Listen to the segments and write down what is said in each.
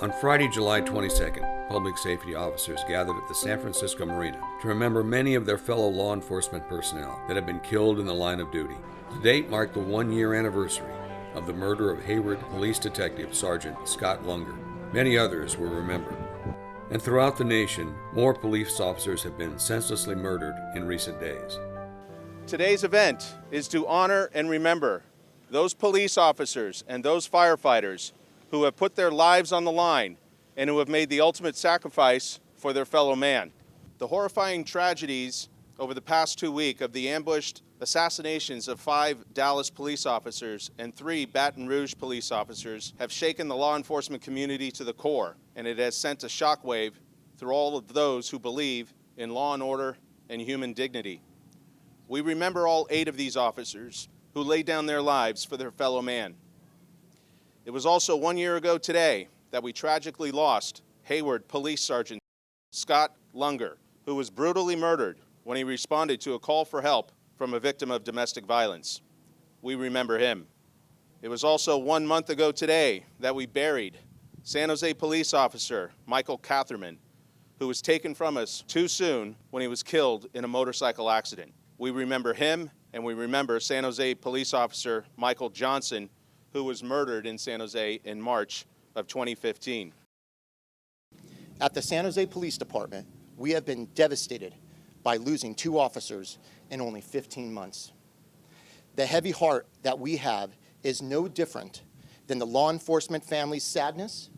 On Friday, July 22nd, public safety officers gathered at the San Francisco Marina to remember many of their fellow law enforcement personnel that had been killed in the line of duty. The date marked the one-year anniversary of the murder of Hayward Police Detective Sergeant Scott Lunger. Many others were remembered. And throughout the nation, more police officers have been senselessly murdered in recent days. Today's event is to honor and remember those police officers and those firefighters who have put their lives on the line and who have made the ultimate sacrifice for their fellow man. The horrifying tragedies over the past 2 weeks of the ambushed assassinations of 5 Dallas police officers and 3 Baton Rouge police officers have shaken the law enforcement community to the core, and it has sent a shockwave through all of those who believe in law and order and human dignity. We remember all 8 of these officers who laid down their lives for their fellow man. It was also 1 year ago today that we tragically lost Hayward Police Sergeant Scott Lunger, who was brutally murdered when he responded to a call for help from a victim of domestic violence. We remember him. It was also 1 month ago today that we buried San Jose police officer Michael Catherman, who was taken from us too soon when he was killed in a motorcycle accident. We remember him, and we remember San Jose police officer Michael Johnson, who was murdered in San Jose in March of 2015. At the San Jose Police Department, we have been devastated by losing 2 officers in only 15 months. The heavy heart that we have is no different than the law enforcement family's sadness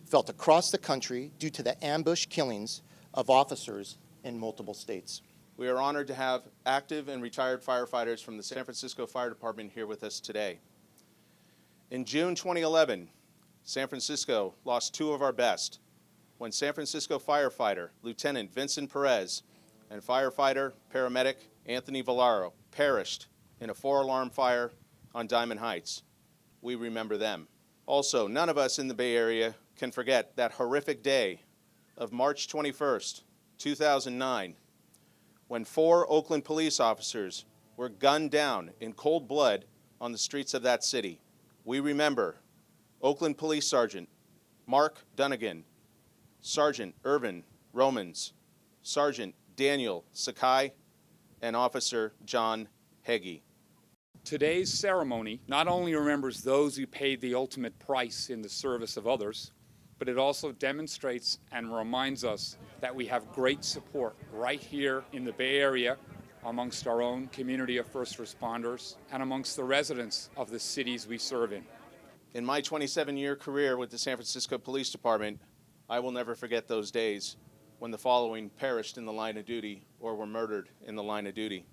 felt across the country due to the ambush killings of officers in multiple states. We are honored to have active and retired firefighters from the San Francisco Fire Department here with us today. In June 2011, San Francisco lost 2 of our best when San Francisco firefighter Lieutenant Vincent Perez and firefighter paramedic Anthony Villaro perished in a 4-alarm fire on Diamond Heights. We remember them. Also, none of us in the Bay Area can forget that horrific day of March 21st, 2009, when 4 Oakland police officers were gunned down in cold blood on the streets of that city. We remember Oakland Police Sergeant Mark Dunnigan, Sergeant Irvin Romans, Sergeant Daniel Sakai, and Officer John Heggie. Today's ceremony not only remembers those who paid the ultimate price in the service of others, but it also demonstrates and reminds us that we have great support right here in the Bay Area amongst our own community of first responders and amongst the residents of the cities we serve in. In my 27-year career with the San Francisco Police Department, I will never forget those days when the following perished in the line of duty or were murdered in the line of duty.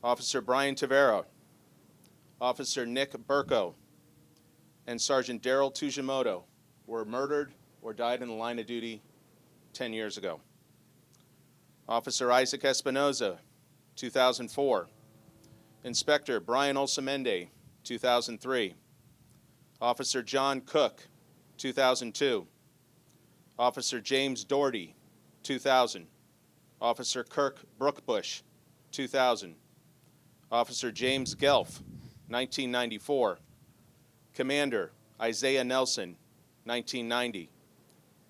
Officer Brian Tavera, Officer Nick Burko, and Sergeant Daryl Tujimoto were murdered or died in the line of duty 10 years ago. Officer Isaac Espinoza, 2004. Inspector Brian Olsamende, 2003. Officer John Cook, 2002. Officer James Doherty, 2000. Officer Kirk Brookbush, 2000. Officer James Gelf, 1994. Commander Isaiah Nelson, 1990.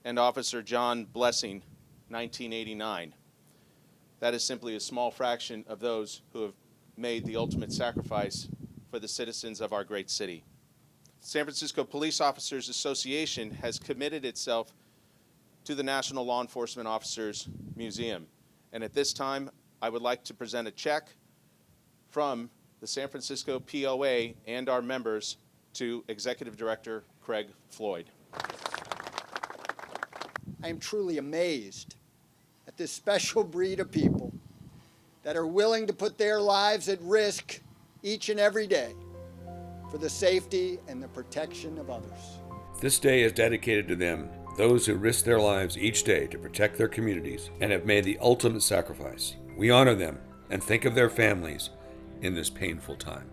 And Officer John Blessing, 1989. That is simply a small fraction of those who have made the ultimate sacrifice for the citizens of our great city. San Francisco Police Officers Association has committed itself to the National Law Enforcement Officers Museum. And at this time, I would like to present a check from the San Francisco POA and our members to Executive Director Craig Floyd. I am truly amazed at this special breed of people that are willing to put their lives at risk each and every day for the safety and the protection of others. This day is dedicated to them, those who risk their lives each day to protect their communities and have made the ultimate sacrifice. We honor them and think of their families in this painful time.